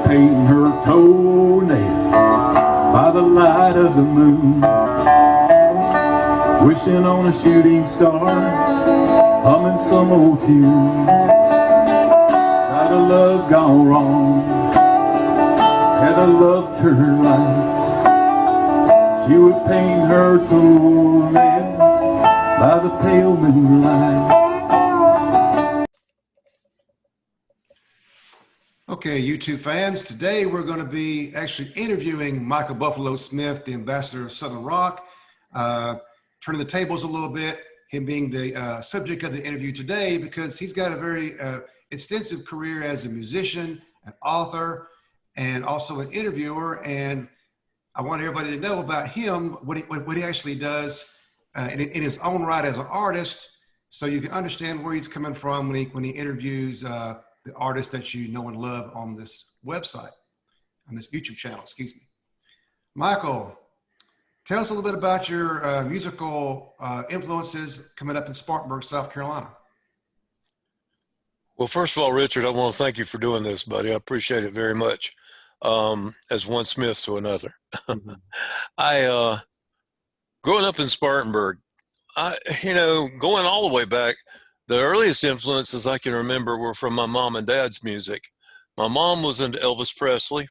painting her toenails by the light of the moon, wishing on a shooting star, humming some old tune. Had a love gone wrong, had a loved her life, she would paint her toenails by the pale moonlight. Okay, YouTube fans, today we're going to be actually interviewing Michael Buffalo Smith, the ambassador of Southern Rock, turning the tables a little bit, him being the subject of the interview today because he's got a very extensive career as a musician, an author, and also an interviewer. And I want everybody to know about him, what he actually does in his own right as an artist, so you can understand where he's coming from when he interviews the artists that you know and love on this website, on this YouTube channel, excuse me. Michael, tell us a little bit about your musical influences coming up in Spartanburg, South Carolina. Well, first of all, Richard, I want to thank you for doing this, buddy. I appreciate it very much. As one Smith to another. I, growing up in Spartanburg, going all the way back, the earliest influences I can remember were from my mom and dad's music. My mom was into Elvis Presley,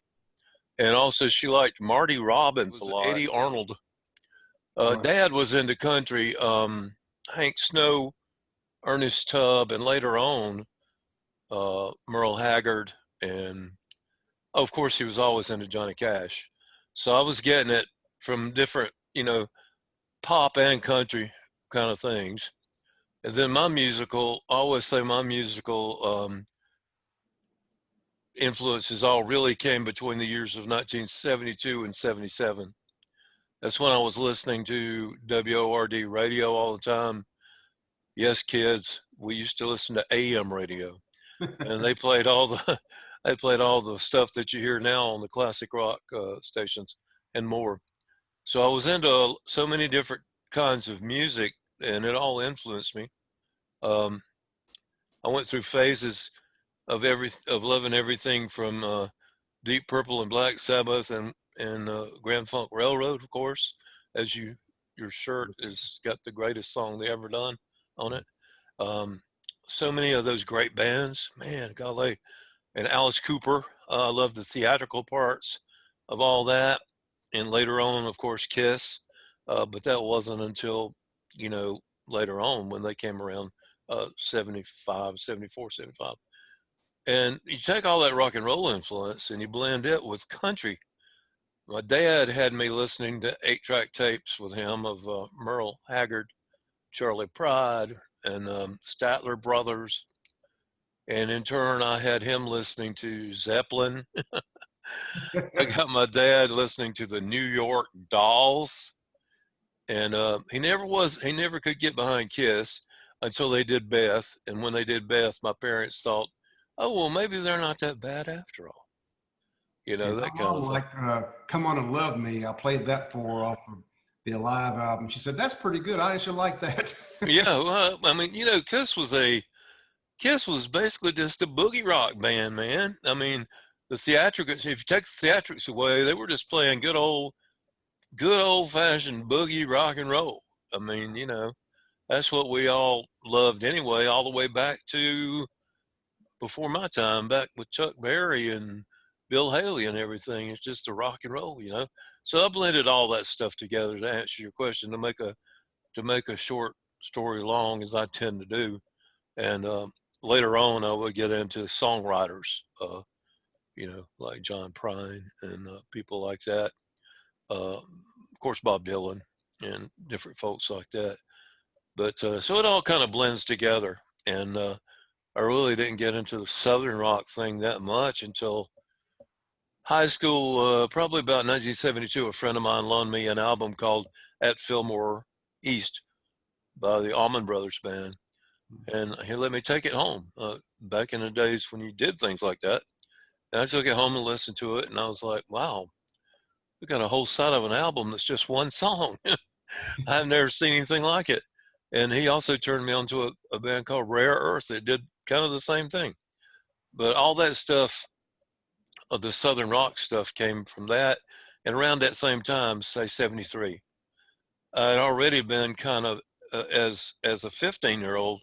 and also she liked Marty Robbins a lot, Eddie Arnold. Dad was into country, Hank Snow, Ernest Tubb, and later on, Merle Haggard, and of course he was always into Johnny Cash. So I was getting it from different, pop and country kind of things. And then I always say my musical influences all really came between the years of 1972 and 77. That's when I was listening to WORD radio all the time. Yes, kids, we used to listen to AM radio, and they played all the stuff that you hear now on the classic rock stations and more. So I was into so many different kinds of music, and it all influenced me. I went through phases of loving everything from Deep Purple and Black Sabbath and Grand Funk Railroad, of course, as your shirt has got the greatest song they ever done on it. So many of those great bands, man, golly. And Alice Cooper, I love the theatrical parts of all that. And later on, of course, Kiss. But that wasn't until, later on when they came around, 75, 74, 75. And you take all that rock and roll influence and you blend it with country. My dad had me listening to 8-track tapes with him of Merle Haggard, Charlie Pride, and Statler Brothers. And in turn, I had him listening to Zeppelin. I got my dad listening to the New York Dolls. And he never could get behind Kiss until they did Beth. And when they did Beth, my parents thought, oh, well, maybe they're not that bad after all. That kind of thing. Like Come On and Love Me. I played that for her off of the Alive album. She said, that's pretty good. I actually like that. Yeah, well, I mean, Kiss was basically just a boogie rock band, man. I mean, the theatrics, if you take the theatrics away, they were just playing good old fashioned boogie rock and roll. I mean, that's what we all loved anyway, all the way back to before my time, back with Chuck Berry and Bill Haley and everything. It's just the rock and roll, So I blended all that stuff together to answer your question, to make a short story long, as I tend to do. And later on, I would get into songwriters, like John Prine and people like that. Of course, Bob Dylan and different folks like that. But so it all kind of blends together. And I really didn't get into the Southern rock thing that much until high school, probably about 1972. A friend of mine loaned me an album called At Fillmore East by the Allman Brothers Band. And he let me take it home back in the days when you did things like that. And I took it home and listened to it, and I was like, wow, we got a whole side of an album that's just one song. I've never seen anything like it. And he also turned me on to a band called Rare Earth that did kind of the same thing. But all that stuff of the Southern rock stuff came from that. And around that same time, say 73, I had already been kind of, as a 15-year-old,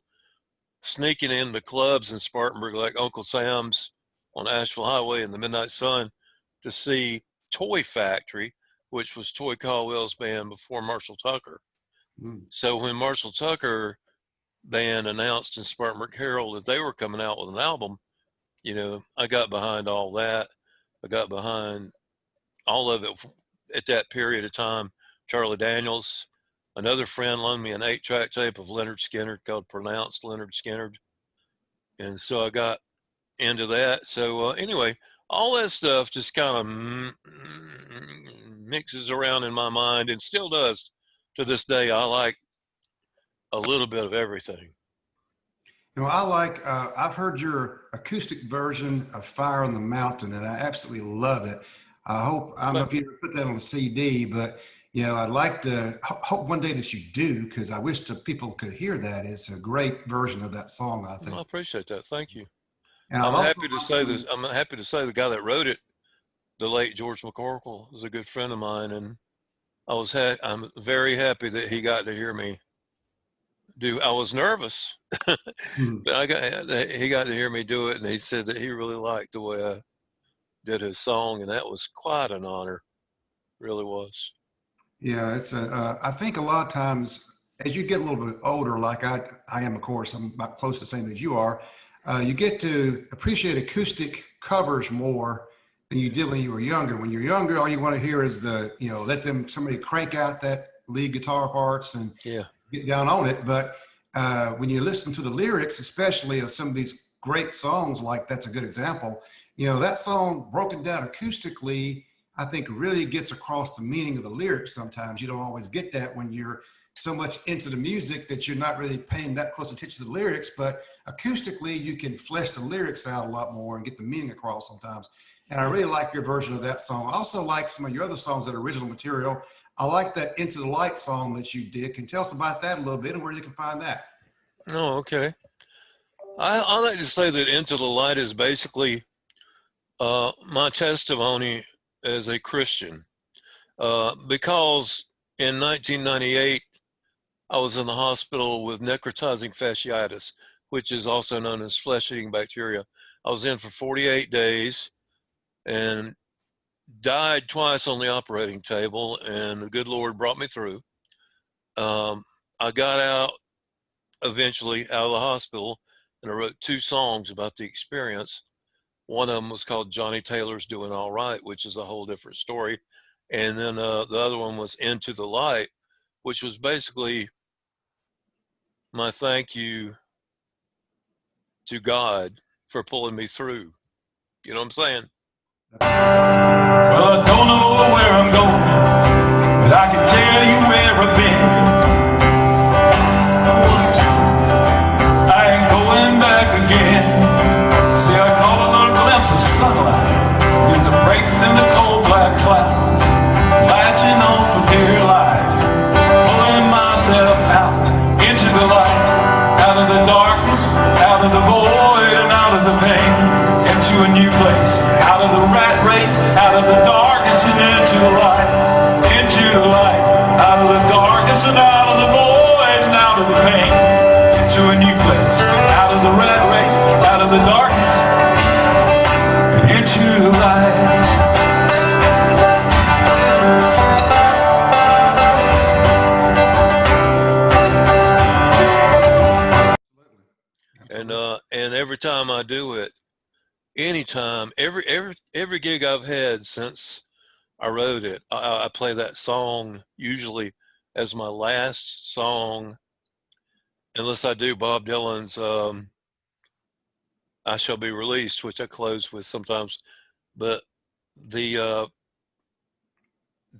sneaking into clubs in Spartanburg like Uncle Sam's on Asheville Highway and the Midnight Sun to see Toy Factory, which was Toy Caldwell's band before Marshall Tucker. Mm. So when Marshall Tucker band announced in Spartanburg Herald that they were coming out with an album, I got behind all that. I got behind all of it at that period of time. Charlie Daniels, another friend loaned me an 8-track tape of Leonard Skinner called Pronounced Leonard Skinner. And so I got into that. So anyway, all that stuff just kind of mixes around in my mind and still does to this day. I like a little bit of everything. I like, I've heard your acoustic version of Fire on the Mountain, and I absolutely love it. I don't know if you ever put that on a CD, but I'd like to hope one day that you do, because I wish the people could hear that. It's a great version of that song, I think. Well, I appreciate that. Thank you. And I'm happy to say this. I'm happy to say the guy that wrote it, the late George McCorkle, was a good friend of mine, and I'm very happy that he got to hear me do. I was nervous, but he got to hear me do it, and he said that he really liked the way I did his song, and that was quite an honor. Really was. Yeah, it's I think a lot of times as you get a little bit older, like I am, of course, I'm about close to the same as you are, you get to appreciate acoustic covers more than you did when you were younger. When you're younger, all you want to hear is let somebody crank out that lead guitar parts and get down on it. But when you listen to the lyrics, especially of some of these great songs, like that's a good example, that song broken down acoustically, I think really gets across the meaning of the lyrics. Sometimes you don't always get that when you're so much into the music that you're not really paying that close attention to the lyrics, but acoustically you can flesh the lyrics out a lot more and get the meaning across sometimes. And I really like your version of that song. I also like some of your other songs that are original material. I like that Into the Light song that you did. Can you tell us about that a little bit and where you can find that? Oh, okay. I like to say that Into the Light is basically my testimony as a Christian, because in 1998, I was in the hospital with necrotizing fasciitis, which is also known as flesh-eating bacteria. I was in for 48 days and died twice on the operating table, and the good Lord brought me through. I got out eventually out of the hospital, and I wrote 2 songs about the experience. One of them was called Johnny Taylor's Doing All Right, which is a whole different story. And then the other one was Into the Light, which was basically my thank you to God for pulling me through. You know what I'm saying? Well, I don't know where I'm going, but I can tell you where I've been. I ain't going back again. See, I caught a little glimpse of sunlight as it breaks in the cold black clouds, latching on for dear life, pulling myself out into the light, out of the darkness, out of the void, and out of the pain, into a new place, out of the rat race, out of the darkness and into the light, out of the darkness and out of the void and out of the pain, into a new place, out of the rat race, out of the darkness and into the light. And every time I do it, anytime, every gig I've had since I wrote it, I play that song usually as my last song, unless I do Bob Dylan's I Shall Be Released, which I close with sometimes. But the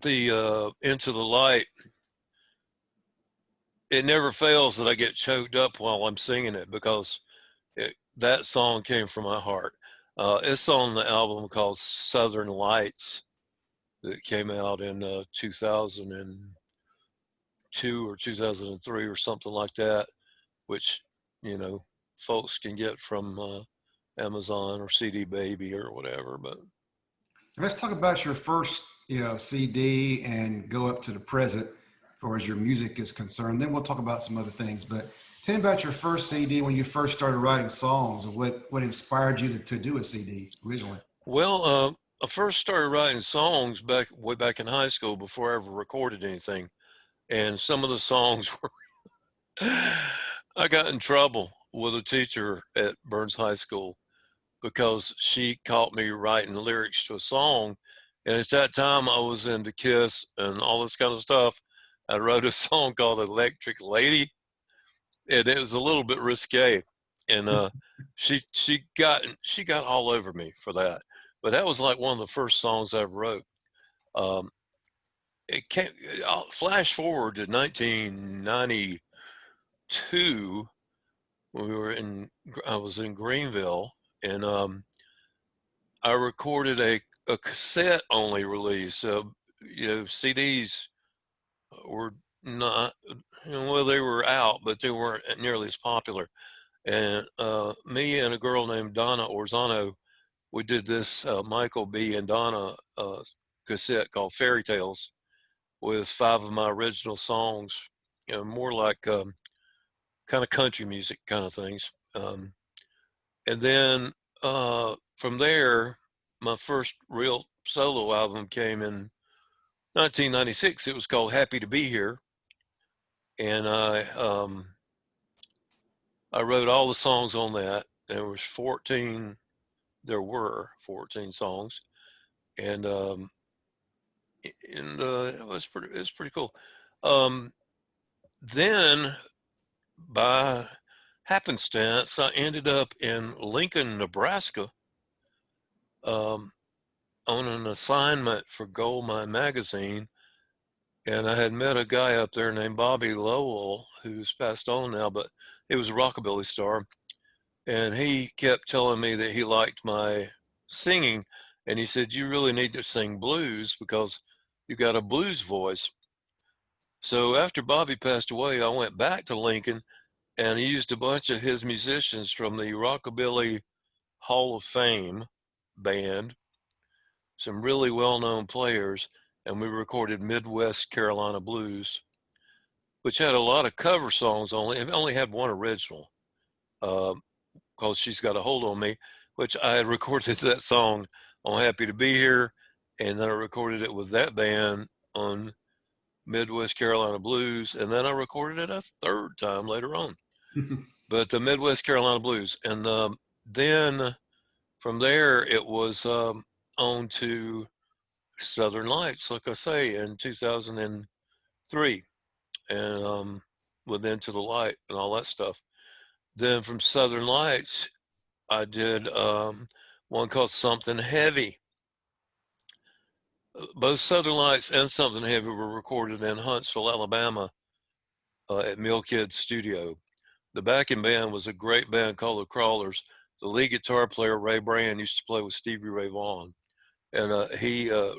Into the Light, it never fails that I get choked up while I'm singing it, because that song came from my heart. It's on the album called Southern Lights that came out in 2002 or 2003 or something like that, which, folks can get from Amazon or CD Baby or whatever. But Let's talk about your first, CD and go up to the present as far as your music is concerned. Then we'll talk about some other things. But tell me about your first CD when you first started writing songs, and what inspired you to do a CD originally. Well, I first started writing songs way back in high school before I ever recorded anything, and some of the songs were. I got in trouble with a teacher at Burns High School because she caught me writing lyrics to a song, and at that time I was into Kiss and all this kind of stuff. I wrote a song called "Electric Lady," and it was a little bit risque, and she got all over me for that. But that was like one of the first songs I ever wrote. Um, it came. I'll flash forward to 1992 when I was in Greenville, and I recorded a cassette only release. CDs were not, well, they were out, but they weren't nearly as popular. And me and a girl named Donna Orzano, we did this Michael B. and Donna cassette called Fairy Tales with 5 of my original songs, more like kind of country music kind of things. And then from there, my first real solo album came in 1996. It was called Happy to Be Here. And I wrote all the songs on that. There were 14 songs. And it was pretty cool. Then by happenstance, I ended up in Lincoln, Nebraska, on an assignment for Gold Mine magazine, and I had met a guy up there named Bobby Lowell, who's passed on now, but he was a rockabilly star, and he kept telling me that he liked my singing, and he said, "You really need to sing blues because you got a blues voice." So after Bobby passed away, I went back to Lincoln, and he used a bunch of his musicians from the Rockabilly Hall of Fame band, some really well-known players, and we recorded Midwest Carolina Blues, which had a lot of cover songs only. It only had one original, called She's Got a Hold on Me, which I had recorded that song on Happy to Be Here, and then I recorded it with that band on Midwest Carolina Blues, and then I recorded it a third time later on. But the Midwest Carolina Blues, and then from there it was on to Southern Lights, like I say, in 2003, and with Into the Light and all that stuff. Then from Southern Lights, I did one called Something Heavy. Both Southern Lights and Something Heavy were recorded in Huntsville, Alabama, at Mill Kid Studio. The backing band was a great band called the Crawlers. The lead guitar player, Ray Brand, used to play with Stevie Ray Vaughan. And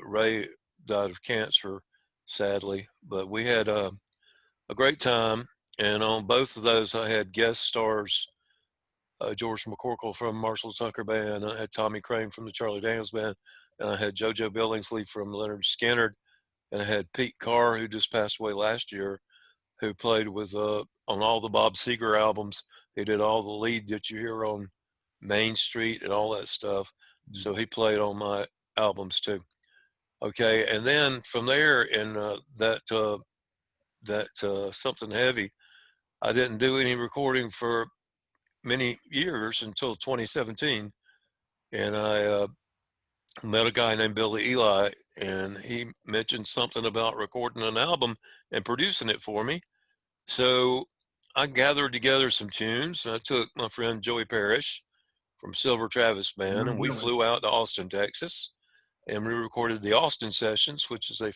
Ray died of cancer, sadly. But we had a great time. And on both of those, I had guest stars, George McCorkle from Marshall Tucker Band. I had Tommy Crane from the Charlie Daniels Band. And I had JoJo Billingsley from Leonard Skinner. And I had Pete Carr, who just passed away last year, who played with on all the Bob Seger albums. He did all the lead that you hear on Main Street and all that stuff. So he played on my albums too. Okay, and then from there in that Something Heavy, I didn't do any recording for many years until 2017, and I met a guy named Billy Eli, and he mentioned something about recording an album and producing it for me. So I gathered together some tunes, and I took my friend Joey Parrish from Silver Travis Band, and we flew out to Austin, Texas, and we recorded the Austin Sessions, which is a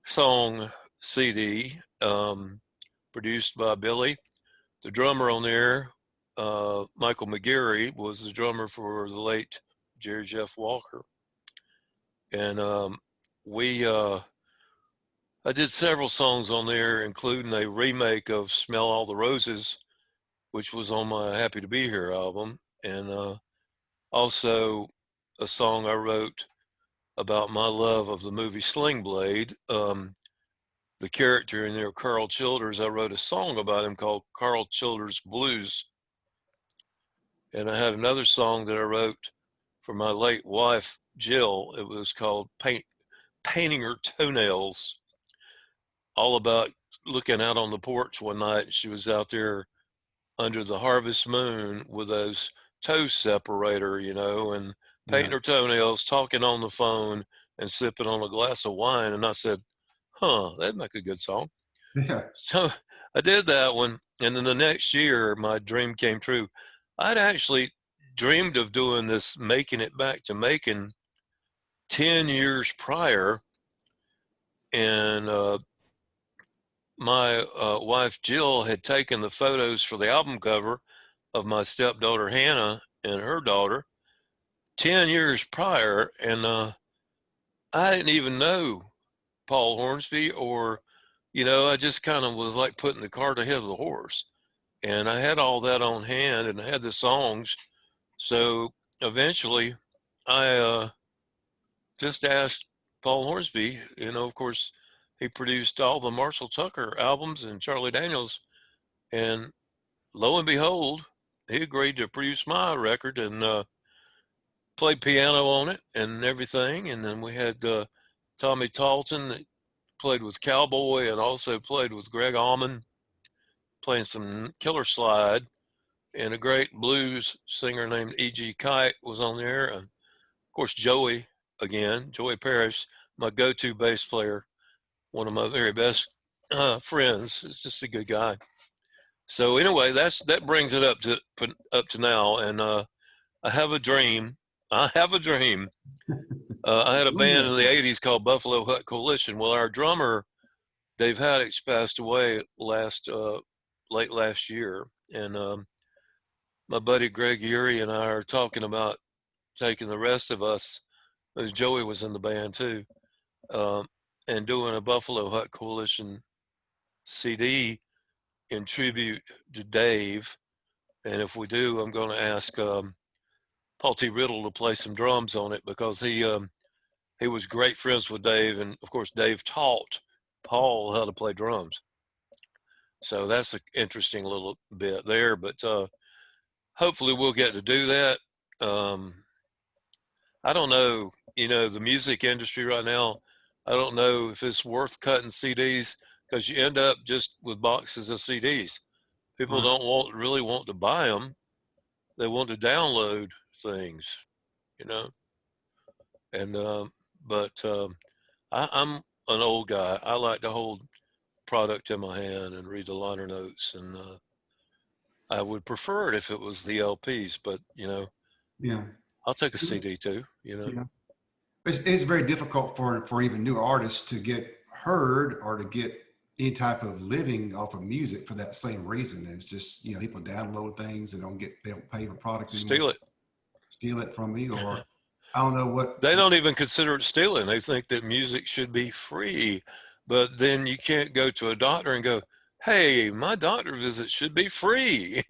5-song CD produced by Billy. The drummer on there, Michael McGarry, was the drummer for the late Jerry Jeff Walker. And I did several songs on there, including a remake of Smell All the Roses, which was on my Happy to Be Here album. And also a song I wrote about my love of the movie Sling Blade. The character in there, Carl Childers, I wrote a song about him called Carl Childers Blues. And I had another song that I wrote for my late wife, Jill. It was called Painting Her Toenails, all about looking out on the porch one night. She was out there under the harvest moon with those toe separator, and painting her toenails, talking on the phone, and sipping on a glass of wine. And I said, that'd make a good song. Yeah. So I did that one. And then the next year, my dream came true. I'd actually dreamed of doing this, making it back to Macon 10 years prior. And my wife, Jill, had taken the photos for the album cover of my stepdaughter, Hannah, and her daughter 10 years prior. And I didn't even know Paul Hornsby, or, I just kind of was like putting the cart ahead of the horse. And I had all that on hand, and I had the songs. So eventually I just asked Paul Hornsby, of course, he produced all the Marshall Tucker albums and Charlie Daniels. And lo and behold, he agreed to produce my record and played piano on it and everything. And then we had Tommy Talton that played with Cowboy and also played with Greg Allman, playing some Killer Slide. And a great blues singer named E.G. Kite was on there. And of course, Joey Parrish, my go-to bass player, one of my very best friends. He's just a good guy. So anyway, that brings it up to now. And I have a dream. I have a dream. I had a band in the 80s called Buffalo Hut Coalition. Well, our drummer, Dave Haddix, passed away late last year. And my buddy Greg Urey and I are talking about taking the rest of us, as Joey was in the band too, and doing a Buffalo Hut Coalition CD in tribute to Dave. And if we do, I'm going to ask Paul T. Riddle to play some drums on it, because he was great friends with Dave. And of course, Dave taught Paul how to play drums. So that's an interesting little bit there, but hopefully we'll get to do that. I don't know, the music industry right now, I don't know if it's worth cutting CDs, because you end up just with boxes of CDs. People don't really want to buy them. They want to download things, and I'm an old guy. I like to hold product in my hand and read the liner notes, and I would prefer it if it was the LPs, but Yeah. I'll take a CD too. Yeah. It's very difficult for even new artists to get heard or to get any type of living off of music for that same reason. It's just, people download things, they don't pay for product anymore. Steal it from me, or I don't know what. They don't even consider it stealing. They think that music should be free, but then you can't go to a doctor and go, hey, my doctor visit should be free.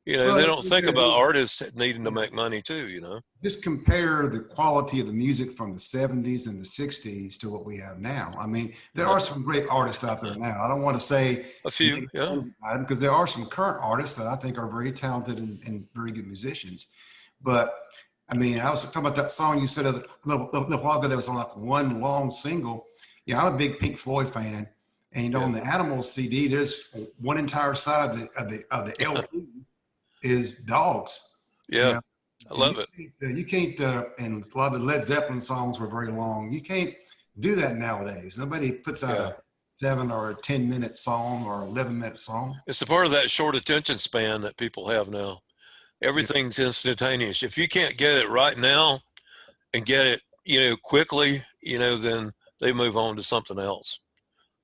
Well, they don't think about artists needing to make money too, Just compare the quality of the music from the 70s and the 60s to what we have now. I mean, there are some great artists out there now. I don't want to say a few, yeah, because there are some current artists that I think are very talented and very good musicians. But I mean, I was talking about that song you said a little while ago that was on like one long single. I'm a big Pink Floyd fan, and on the Animals CD, there's one entire side of the LP is dogs. Yeah, I love it. You can't, and a lot of the Led Zeppelin songs were very long. You can't do that nowadays. Nobody puts out a 7 or a 10-minute song or 11-minute song. It's a part of that short attention span that people have now. Everything's instantaneous. If you can't get it right now and get it, quickly, then they move on to something else.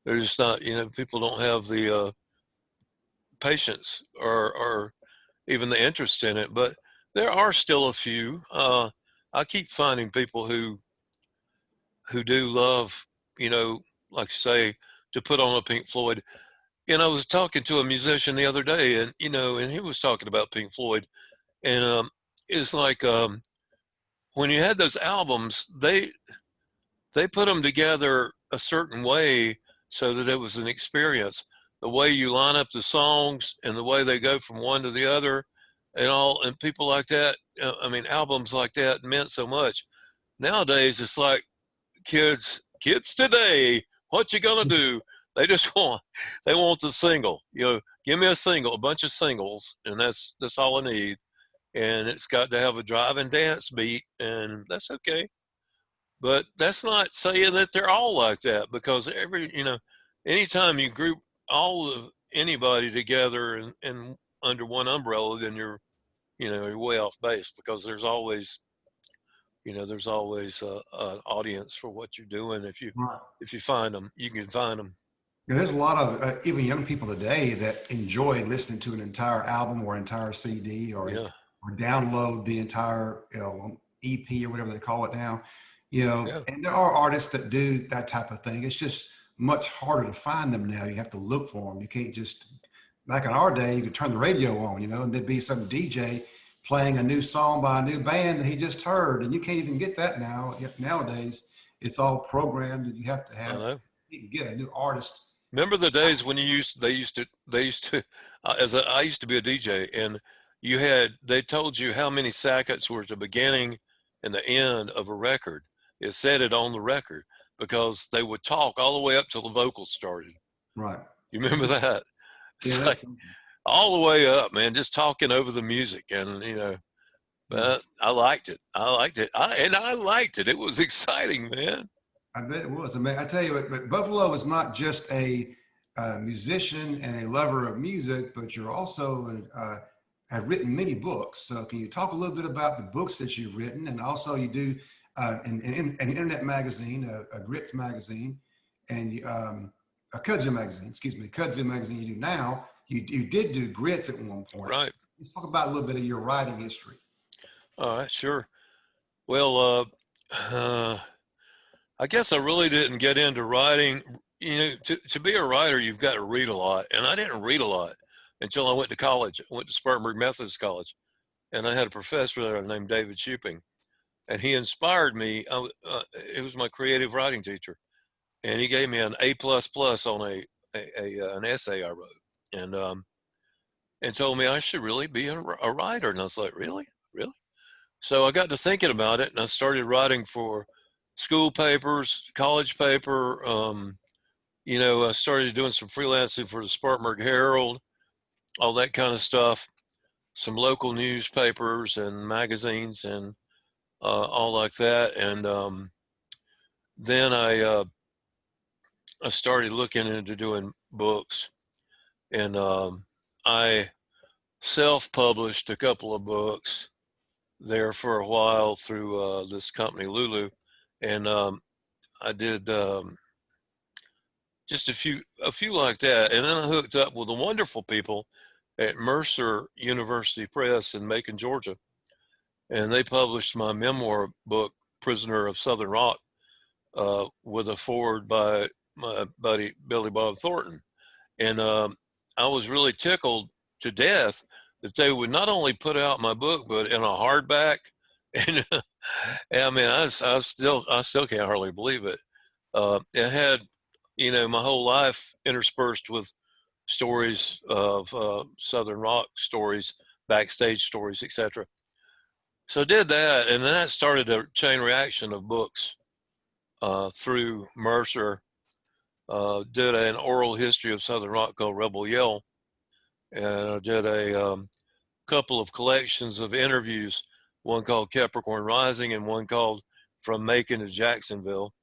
They're just not, people don't have the patience or even the interest in it. But there are still a few. I keep finding people who do love, like you say, to put on a Pink Floyd. And I was talking to a musician the other day, and and he was talking about Pink Floyd, and it's like when you had those albums, they put them together a certain way so that it was an experience. The way you line up the songs and the way they go from one to the other, and people like that. I mean, albums like that meant so much. Nowadays, it's like kids today, what you gonna do? They just they want the single. Give me a single, a bunch of singles, and that's all I need. And it's got to have a drive and dance beat, and that's okay. But that's not saying that they're all like that, because anytime you group all of anybody together and under one umbrella, then you're way off base, because there's always an audience for what you're doing. If you Right. if you find them, you can find them. There's a lot of even young people today that enjoy listening to an entire album or entire CD, Yeah, or download the entire EP or whatever they call it now. yeah. And there are artists that do that type of thing. It's just much harder to find them now. You have to look for them. You can't just, back in our day, you could turn the radio on, and there'd be some DJ playing a new song by a new band that he just heard, and you can't even get that now. Nowadays, it's all programmed, and you have to I know. you can get a new artist. Remember the days when they used to I used to be a DJ, and they told you how many seconds were at the beginning and the end of a record. It said it on the record, because they would talk all the way up till the vocals started. Right. You remember that? It's Yeah. like all the way up, man, just talking over the music. And but I liked it. I liked it. It was exciting, man. I bet it was. I mean, I tell you what, but Buffalo is not just a musician and a lover of music, but you're also have written many books. So can you talk a little bit about the books that you've written, and also you do an internet magazine, a Grits magazine, and a Kudzu magazine. Excuse me, Kudzu magazine. You do now. You did do Grits at one point. Right. Let's talk about a little bit of your writing history. All right, sure. Well, I guess I really didn't get into writing. To be a writer, you've got to read a lot. And I didn't read a lot until I went to college. I went to Spartanburg Methodist College, and I had a professor there named David Shuping, and he inspired me. It was my creative writing teacher, and he gave me an A++ on an essay I wrote, and told me I should really be a writer. And I was like, really? So I got to thinking about it, and I started writing for school papers, college paper. I started doing some freelancing for the Spartanburg Herald, all that kind of stuff, some local newspapers and magazines and all like that. And then I started looking into doing books, and I self-published a couple of books there for a while through this company, Lulu. And I did just a few like that, and then I hooked up with the wonderful people at Mercer University Press in Macon, Georgia, and they published my memoir book, Prisoner of Southern Rock, with a foreword by my buddy Billy Bob Thornton. And I was really tickled to death that they would not only put out my book, but in a hardback. And I mean, I still can't hardly believe it. It had, my whole life interspersed with stories of Southern rock stories, backstage stories, etc. So I did that, and then that started a chain reaction of books through Mercer. Did an oral history of Southern rock called Rebel Yell, and I did a couple of collections of interviews, one called Capricorn Rising and one called From Macon to Jacksonville.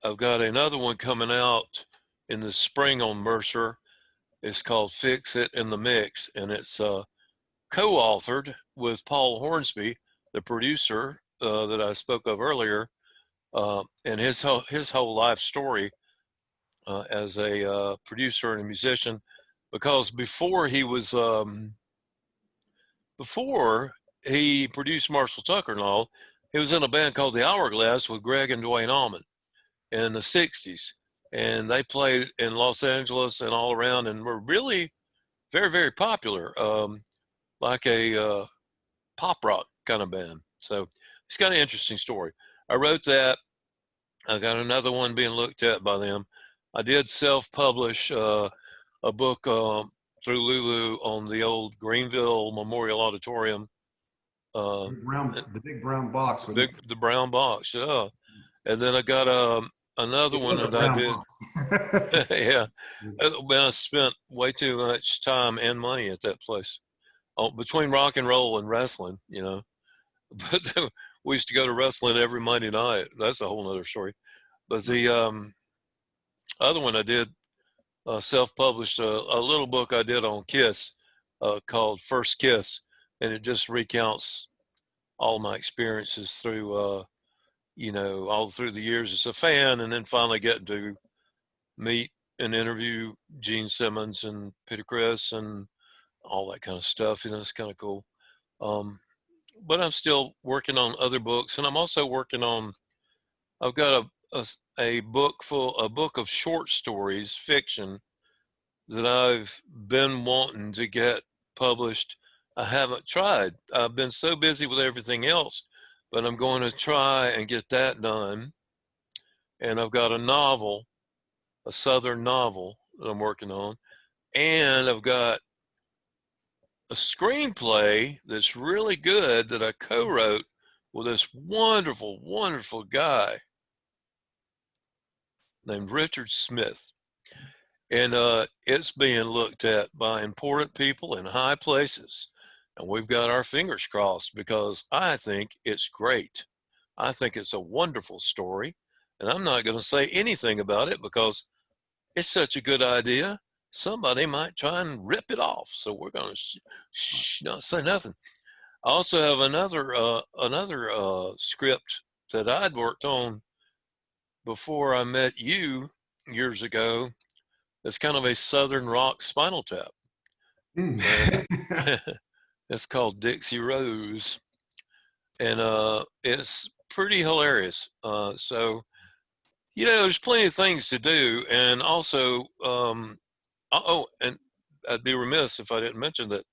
I've got another one coming out in the spring on Mercer. It's called Fix It in the Mix, and it's co-authored with Paul Hornsby, the producer that I spoke of earlier, and his whole life story as a producer and a musician. Because before he produced Marshall Tucker and all, he was in a band called the Hourglass with Greg and Dwayne Allman in the 60s. And they played in Los Angeles and all around and were really very, very popular. like a pop rock kind of band. So it's kind of interesting story. I wrote that. I got another one being looked at by them. I did self-publish a book through Lulu on the old Greenville Memorial Auditorium. The big brown box with The brown box, yeah. And then I got another one a that I brown did. box. Yeah, man, I spent way too much time and money at that place. Between rock and roll and wrestling, you know. But we used to go to wrestling every Monday night. That's a whole nother story. But the other one I did self-published a little book I did on Kiss called First Kiss, and it just recounts all my experiences through you know, all through the years as a fan, and then finally getting to meet and interview Gene Simmons and Peter Criss and all that kind of stuff. You know, it's kind of cool. Um, but I'm still working on other books, and I'm also working on. I've got a book a book of short stories, fiction, that I've been wanting to get published. I haven't tried. I've been so busy with everything else, but I'm going to try and get that done. And I've got a novel, a Southern novel that I'm working on, and I've got a screenplay that's really good that I co-wrote with this wonderful, wonderful guy named Richard Smith. And it's being looked at by important people in high places. And we've got our fingers crossed because I think it's great. I think it's a wonderful story. And I'm not going to say anything about it because it's such a good idea. Somebody might try and rip it off. So we're going to not say nothing. I also have another script that I'd worked on before I met you years ago. It's kind of a Southern rock Spinal Tap. Mm. And it's called Dixie Rose. And it's pretty hilarious. So, you know, there's plenty of things to do. And also, and I'd be remiss if I didn't mention that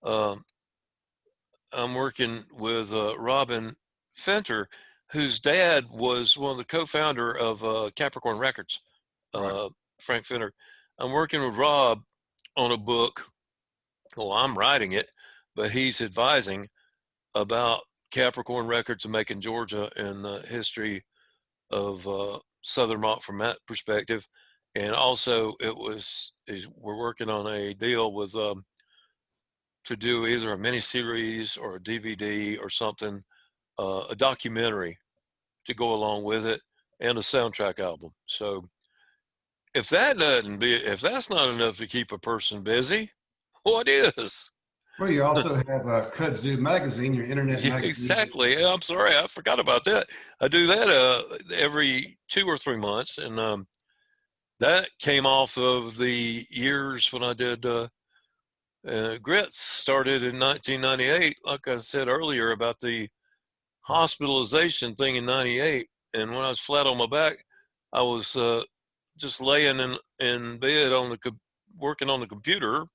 I'm working with Robin Fenter, whose dad was one of the co-founder of Capricorn Records, Right. Frank Fenter. I'm working with Rob on a book. Well, I'm writing it, but he's advising about Capricorn Records and Macon, Georgia, and the history of Southern rock from that perspective. And also, we're working on a deal with to do either a miniseries or a DVD or something, a documentary to go along with it, and a soundtrack album. So if that's not enough to keep a person busy, what is? Well, you also have Kudzu Magazine, your internet Yeah, magazine. exactly. Yeah, I'm sorry, I forgot about that. I do that every 2 or 3 months, and that came off of the years when I did Grits. Started in 1998, like I said earlier about the hospitalization thing in '98, and when I was flat on my back, I was just laying in bed working on the computer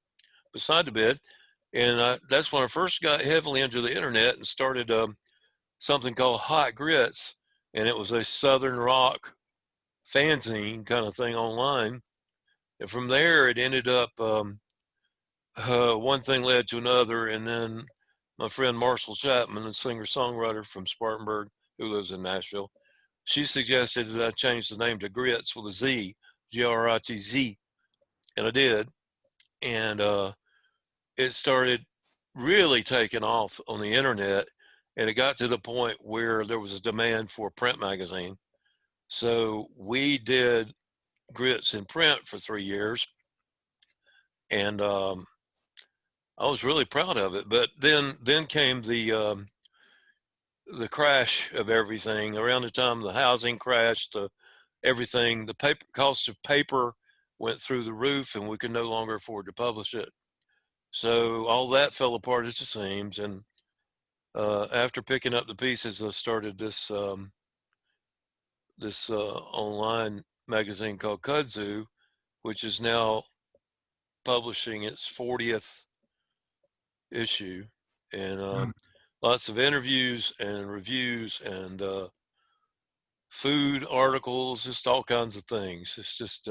beside the bed, and that's when I first got heavily into the internet and started something called Hot Grits, and it was a Southern rock fanzine kind of thing online. And from there, it ended up one thing led to another, and then my friend Marshall Chapman, a singer-songwriter from Spartanburg who lives in Nashville, she suggested that I change the name to Grits with a Z, Gritz, and I did, and it started really taking off on the internet, and it got to the point where there was a demand for a print magazine. So we did Grits in print for 3 years, and I was really proud of it. But then came the crash of everything. Around the time the housing crashed, everything, the paper cost of paper went through the roof, and we could no longer afford to publish it. So all that fell apart at the seams, and after picking up the pieces, I started this online magazine called Kudzu, which is now publishing its 40th issue, and Mm. lots of interviews and reviews and food articles, just all kinds of things. It's just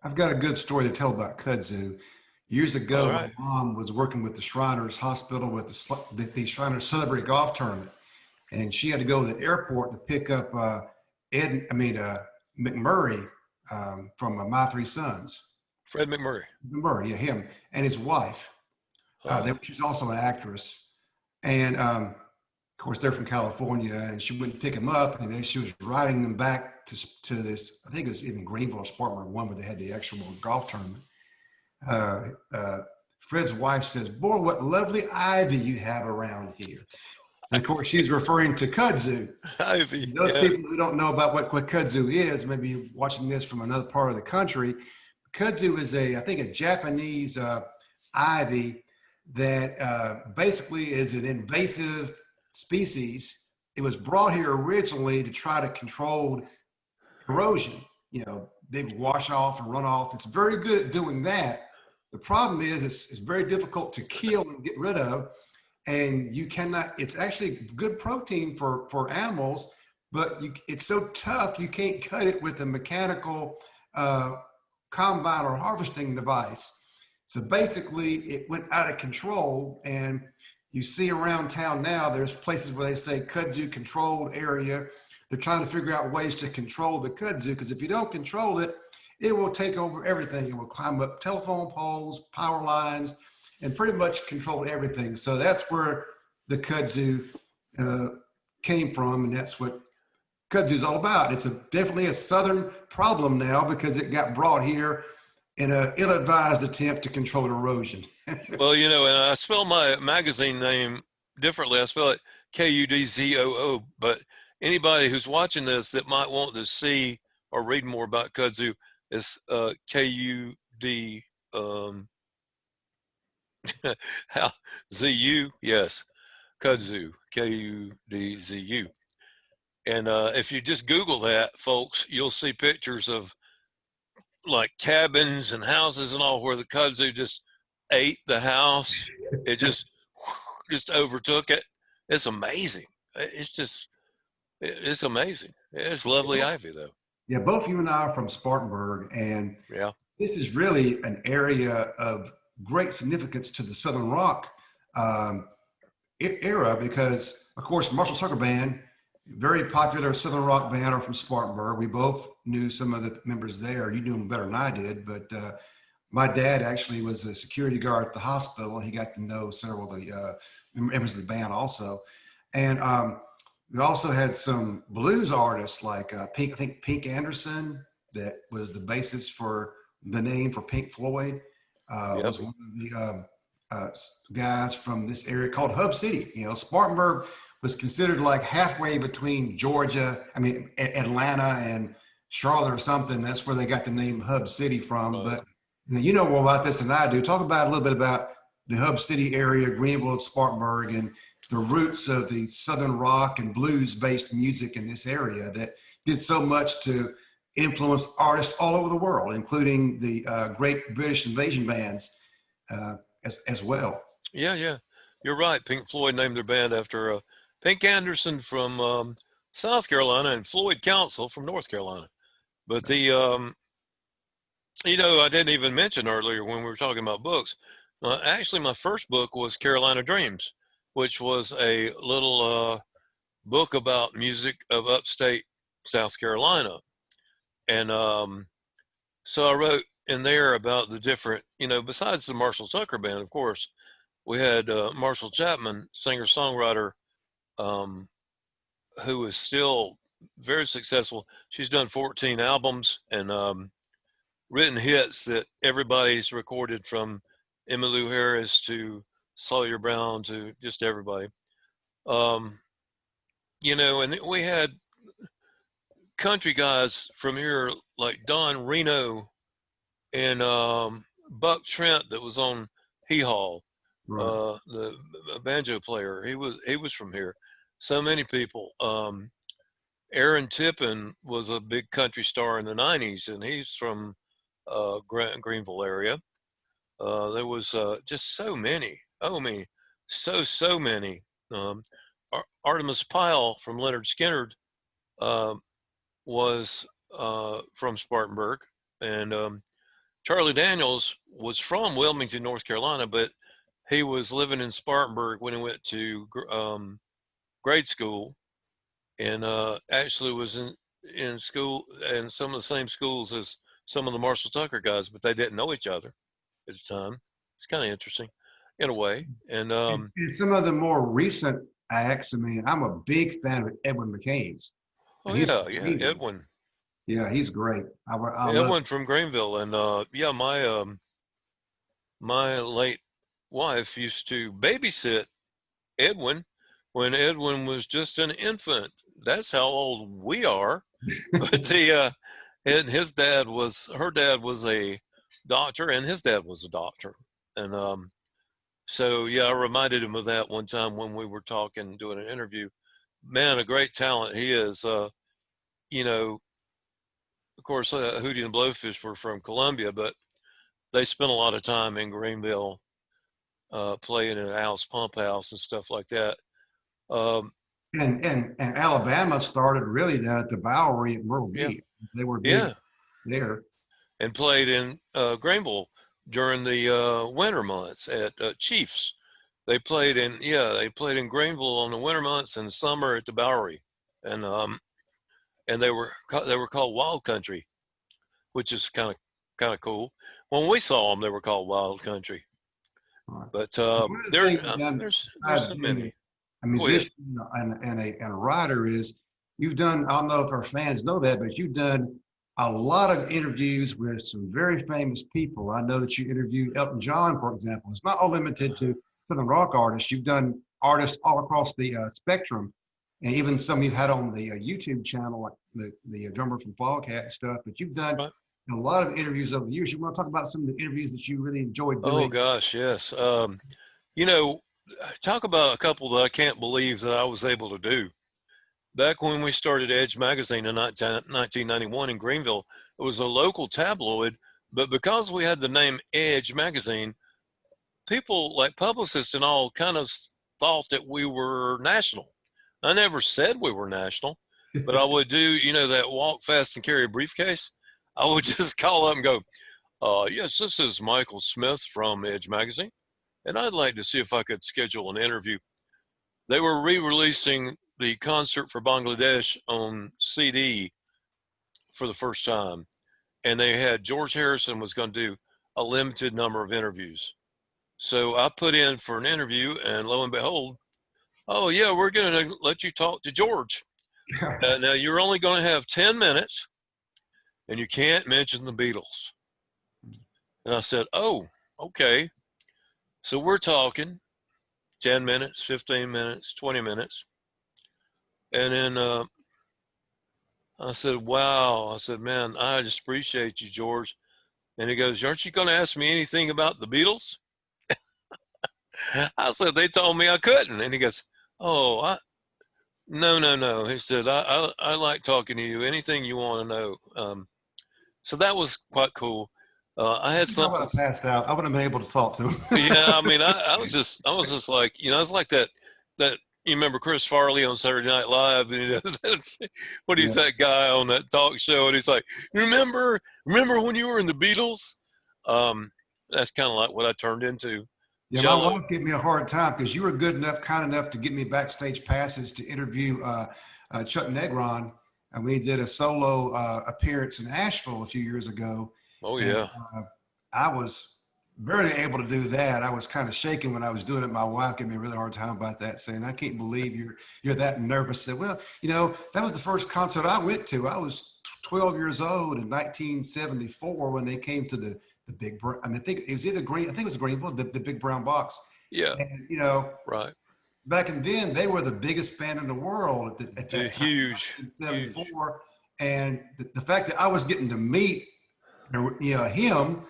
I've got a good story to tell about kudzu. Years all ago, my right. mom was working with the Shriners Hospital with the Shriners Celebrity Golf Tournament, and she had to go to the airport to pick up McMurray from My Three Sons. Fred McMurray. McMurray, yeah, him and his wife. She's also an actress, and of course they're from California. And she went to pick him up, and then she was riding them back to this. I think it was either Greenville or Spartanburg, one where they had the actual golf tournament. Fred's wife says, "Boy, what lovely ivy you have around here." And of course, she's referring to kudzu. Ivy. Those Yeah. people who don't know about what kudzu is, maybe watching this from another part of the country, kudzu is I think a Japanese ivy that basically is an invasive species. It was brought here originally to try to control erosion. You know, they wash off and run off. It's very good at doing that. The problem is it's very difficult to kill and get rid of. And you cannot, it's actually good protein for animals, but it's so tough, you can't cut it with a mechanical combine or harvesting device. So basically it went out of control, and you see around town now, there's places where they say kudzu controlled area. They're trying to figure out ways to control the kudzu, because if you don't control it, it will take over everything. It will climb up telephone poles, power lines, and pretty much control everything. So that's where the kudzu came from, and that's what kudzu is all about. It's definitely a Southern problem now because it got brought here in an ill-advised attempt to control erosion. Well, you know, and I spell my magazine name differently. I spell it Kudzoo, but anybody who's watching this that might want to see or read more about kudzu is Kud how ZU, yes, kudzu, Kudzu. And if you just Google that, folks, you'll see pictures of like cabins and houses and all where the kudzu just ate the house. It just overtook it. It's amazing. It's amazing. It's lovely ivy though. Yeah, both you and I are from Spartanburg, and Yeah. this is really an area of great significance to the Southern Rock era because, of course, Marshall Tucker Band, very popular Southern Rock band, are from Spartanburg. We both knew some of the members there. You knew them better than I did, but my dad actually was a security guard at the hospital. He got to know several of the members of the band also. And we also had some blues artists like I think Pink Anderson, that was the basis for the name for Pink Floyd. Yep. Was one of the guys from this area called Hub City. You know, Spartanburg was considered like halfway between Atlanta and Charlotte or something. That's where they got the name Hub City from. But you know more about this than I do. Talk about a little bit about the Hub City area, Greenville and Spartanburg, and the roots of the Southern rock and blues-based music in this area that did so much to influence artists all over the world, including the great British invasion bands as well. Yeah. You're right. Pink Floyd named their band after Pink Anderson from South Carolina and Floyd Council from North Carolina. But the, you know, I didn't even mention earlier when we were talking about books. Actually, my first book was Carolina Dreams, which was a little book about music of upstate South Carolina. And so I wrote in there about the different, you know, besides the Marshall Tucker Band, of course, we had Marshall Chapman, singer-songwriter, who is still very successful. She's done 14 albums and written hits that everybody's recorded, from Emmylou Harris to Sawyer Brown to just everybody. You know, and we had country guys from here like Don Reno and Buck Trent that was on Hee Haw, Right. the banjo player. He was from here. So many people. Aaron Tippin was a big country star in the 90s, and he's from Greenville area. There was just so many. Oh, me. so many. Artemis Pyle from Leonard Skinner was from Spartanburg, and Charlie Daniels was from Wilmington, North Carolina, but he was living in Spartanburg when he went to grade school, and actually was in school in some of the same schools as some of the Marshall Tucker guys, but they didn't know each other at the time. It's kind of interesting in a way. And And some of the more recent acts, I mean, I'm a big fan of Edwin McCain's. oh He's yeah, great. Edwin. Yeah, he's great. I love Edwin from Greenville, and yeah, my late wife used to babysit Edwin when Edwin was just an infant. That's how old we are. But and her dad was a doctor, and his dad was a doctor, and so yeah, I reminded him of that one time when we were talking, doing an interview. Man, a great talent he is. You know, of course, Hootie and Blowfish were from Columbia, but they spent a lot of time in Greenville, playing in Al's Pump House and stuff like that. and Alabama started really down at the Bowery at Myrtle Yeah. Beach. They were big Yeah, there. and played in Greenville during the winter months at Chiefs. They played in Greenville on the winter months and summer at the Bowery, and they were called Wild Country, which is kind of cool. When we saw them, they were called Wild Country. Right. But One of the things you've done there's besides so being many. a musician and a writer is you've done, I don't know if our fans know that, but you've done a lot of interviews with some very famous people. I know that you interviewed Elton John, for example. It's not all limited to Southern rock artists. You've done artists all across the spectrum, and even some you've had on the YouTube channel, like the drummer from Foghat and stuff. But you've done Right. a lot of interviews over the years. You want to talk about some of the interviews that you really enjoyed Oh doing? gosh, yes. You know, talk about a couple that I can't believe that I was able to do. Back when we started Edge magazine in 1991 in Greenville, it was a local tabloid, but because we had the name Edge magazine, people like publicists and all kind of thought that we were national. I never said we were national, but I would do, that walk fast and carry a briefcase. I would just call up and go, yes, this is Michael Smith from Edge magazine, and I'd like to see if I could schedule an interview. They were re-releasing the Concert for Bangladesh on CD for the first time, and they had George Harrison was going to do a limited number of interviews. So I put in for an interview, and lo and behold, oh yeah, we're going to let you talk to George. Now you're only going to have 10 minutes, and you can't mention the Beatles. And I said, oh, okay. So we're talking 10 minutes, 15 minutes, 20 minutes. And then I said, wow. I said, man, I just appreciate you, George. And he goes, aren't you going to ask me anything about the Beatles? I said, they told me I couldn't. And he goes, oh, no. He said, I like talking to you. Anything you want to know. So that was quite cool. I had I would something. have passed out. I wouldn't have been able to talk to him. Yeah, I mean, I was just like, it's like that you remember Chris Farley on Saturday Night Live, and what he's that guy on that talk show, and he's like, remember when you were in the Beatles? That's kind of like what I turned into. Yeah, Jello. my wife gave me a hard time because you were kind enough to get me backstage passes to interview Chuck Negron, and we did a solo appearance in Asheville a few years ago. Oh yeah. And, I was barely able to do that. I was kind of shaking when I was doing it. My wife gave me a really hard time about that, saying, I can't believe you're that nervous. I said, well, that was the first concert I went to. I was 12 years old in 1974 when they came to the big, I think it was either Green, I think it was Greenville, the big brown box. Yeah. And, right. back then they were the biggest band in the world at that time, Huge. 1974. And the fact that I was getting to meet, him,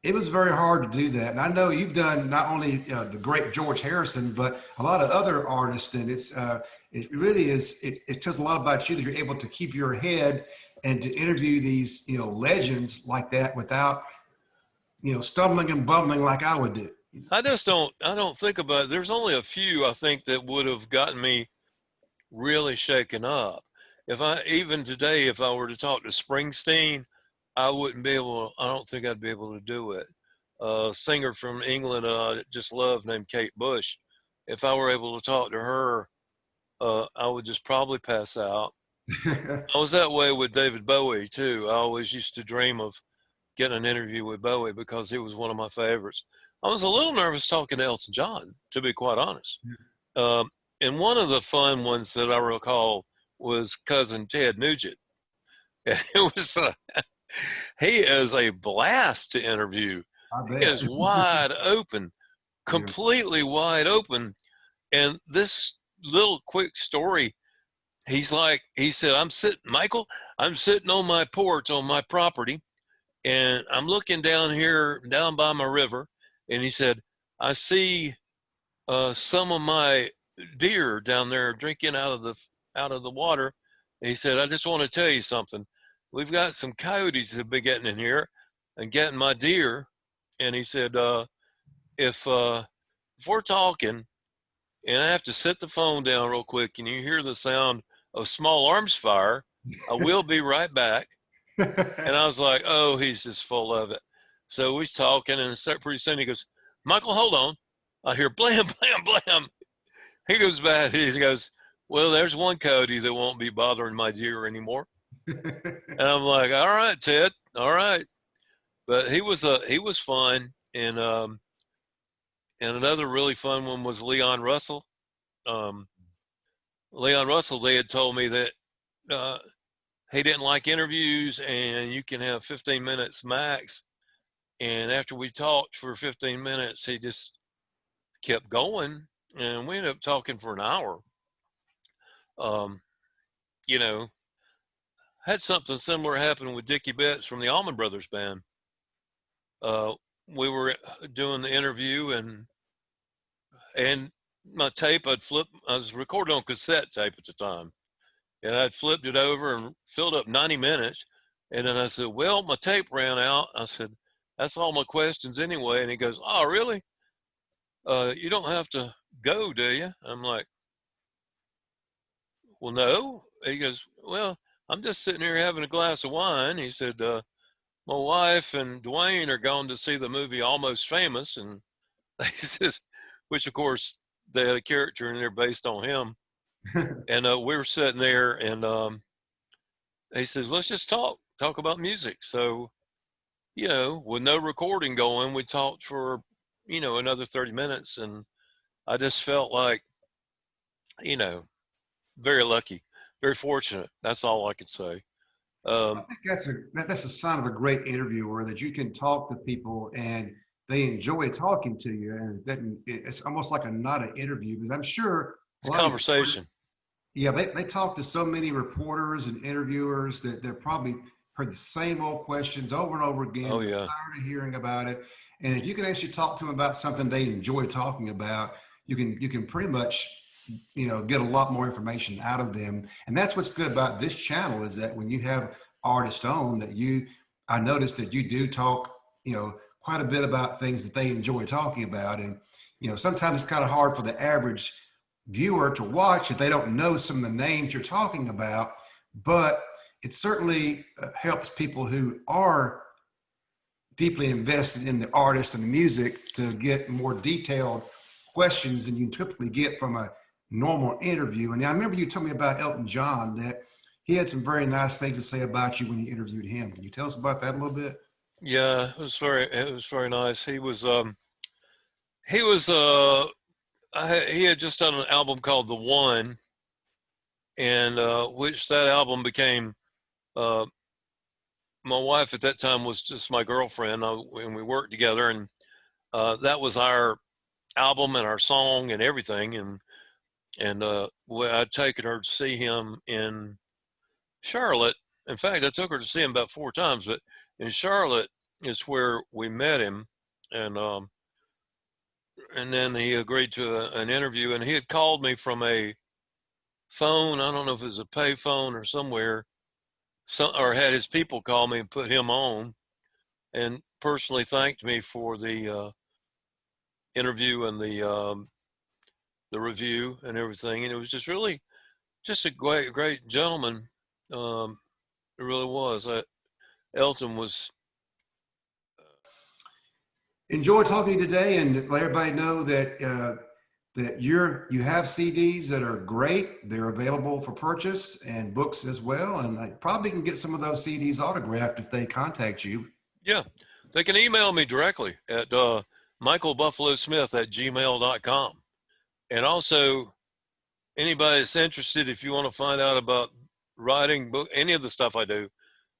it was very hard to do that. And I know you've done not only the great George Harrison, but a lot of other artists. And it really is, it tells a lot about you that you're able to keep your head and to interview these, legends like that without, stumbling and bumbling like I would do. I don't think about it. There's only a few I think that would have gotten me really shaken up. Even today, if I were to talk to Springsteen, I wouldn't be able, I don't think I'd be able to do it. A singer from England I just love named Kate Bush. If I were able to talk to her, I would just probably pass out. I was that way with David Bowie too. I always used to dream of getting an interview with Bowie because he was one of my favorites. I was a little nervous talking to Elton John, to be quite honest. Um, and one of the fun ones that I recall was cousin Ted Nugent. And it was he is a blast to interview. I He bet. is wide open, Yeah. completely wide open. And this little quick story, he said, Michael, I'm sitting on my porch on my property, and I'm looking down here, down by my river. And he said, I see some of my deer down there drinking out of the water. And he said, I just want to tell you something. We've got some coyotes that have been getting in here and getting my deer. And he said, if we're talking and I have to set the phone down real quick and you hear the sound of small arms fire, I will be right back. And I was like, oh, he's just full of it. So he's talking, and pretty soon he goes, Michael, hold on. I hear blam, blam, blam. He goes back, he goes, well, there's one coyote that won't be bothering my deer anymore. And I'm like, all right, Ted, all right. But he was fun. And another really fun one was Leon Russell. Leon Russell, they had told me that he didn't like interviews and you can have 15 minutes max. And after we talked for 15 minutes, he just kept going, and we ended up talking for an hour. You know, had something similar happen with Dickie Betts from the Allman Brothers Band. We were doing the interview, and my tape, I was recording on cassette tape at the time, and I'd flipped it over and filled up 90 minutes. And then I said, well, my tape ran out. I said, that's all my questions anyway. And he goes, oh, really? You don't have to go, do you? I'm like, well, no. He goes, well, I'm just sitting here having a glass of wine. He said, my wife and Dwayne are going to see the movie Almost Famous. And he says, which of course they had a character in there based on him. And we were sitting there, and he says, let's just talk about music. So, with no recording going, we talked for, another 30 minutes. And I just felt like, very lucky, very fortunate. That's all I could say. I think that's a sign of a great interviewer, that you can talk to people and they enjoy talking to you, and it's almost like not an interview, because I'm sure it's a conversation. Yeah, they talk to so many reporters and interviewers that they're probably heard the same old questions over and over again. Oh, yeah. Tired of hearing about it. And if you can actually talk to them about something they enjoy talking about, you can pretty much, get a lot more information out of them. And that's what's good about this channel, is that when you have artists on, I noticed that you do talk, quite a bit about things that they enjoy talking about. And, sometimes it's kind of hard for the average viewer to watch if they don't know some of the names you're talking about, but it certainly helps people who are deeply invested in the artist and the music to get more detailed questions than you typically get from a normal interview. And I remember you told me about Elton John, that he had some very nice things to say about you when you interviewed him. Can you tell us about that a little bit? Yeah, it was very nice. He had just done an album called The One, and which that album became, my wife at that time was just my girlfriend, and we worked together, and that was our album and our song and everything. And I'd taken her to see him in Charlotte. In fact, I took her to see him about 4 times, but in Charlotte is where we met him. And then he agreed to an interview, and he had called me from a phone. I don't know if it was a pay phone or somewhere, or had his people call me and put him on, and personally thanked me for the interview and the review and everything. And it was just really just a great gentleman. It really was. Elton was. Enjoy talking to you today, and let everybody know that that you have CDs that are great. They're available for purchase, and books as well. And I probably can get some of those CDs autographed if they contact you. Yeah, they can email me directly at michaelbuffalosmith@gmail.com. And also, anybody that's interested, if you want to find out about writing, book, any of the stuff I do,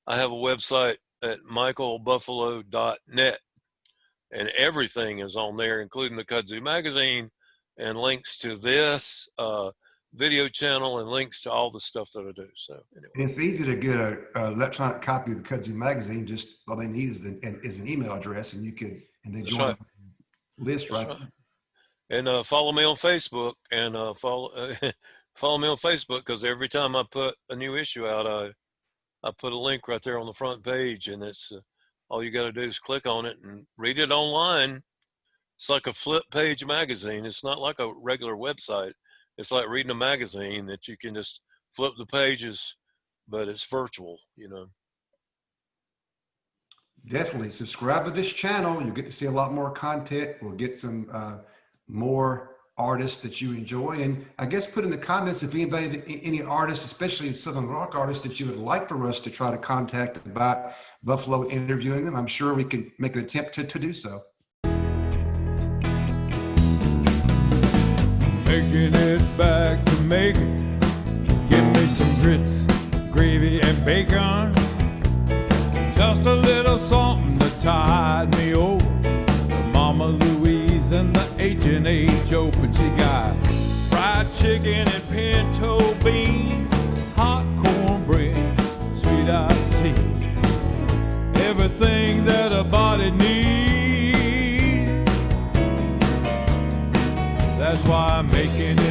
I have a website at michaelbuffalo.net, and everything is on there, including the Kudzu magazine and links to this video channel and links to all the stuff that I do. So anyway. And it's easy to get an electronic copy of the Kudzu magazine. Just all they need is an email address, and they join right. the list right. And follow me on Facebook, and follow me on Facebook, because every time I put a new issue out, I put a link right there on the front page, and it's all you got to do is click on it and read it online. It's like a flip page magazine. It's not like a regular website. It's like reading a magazine that you can just flip the pages, but it's virtual, you know. Definitely subscribe to this channel. You'll get to see a lot more content. We'll get some more artists that you enjoy. And I guess put in the comments if any artists, especially Southern rock artists, that you would like for us to try to contact about Buffalo interviewing them. I'm sure we can make an attempt to do so. Making it back to Macon. Give me some grits, gravy, and bacon. Just a little something to tide me over. The Mama Louise and the H&H Open. She got fried chicken and pinto beans, hot cornbread, sweet iced tea. Everything that a body needs. That's why I'm making it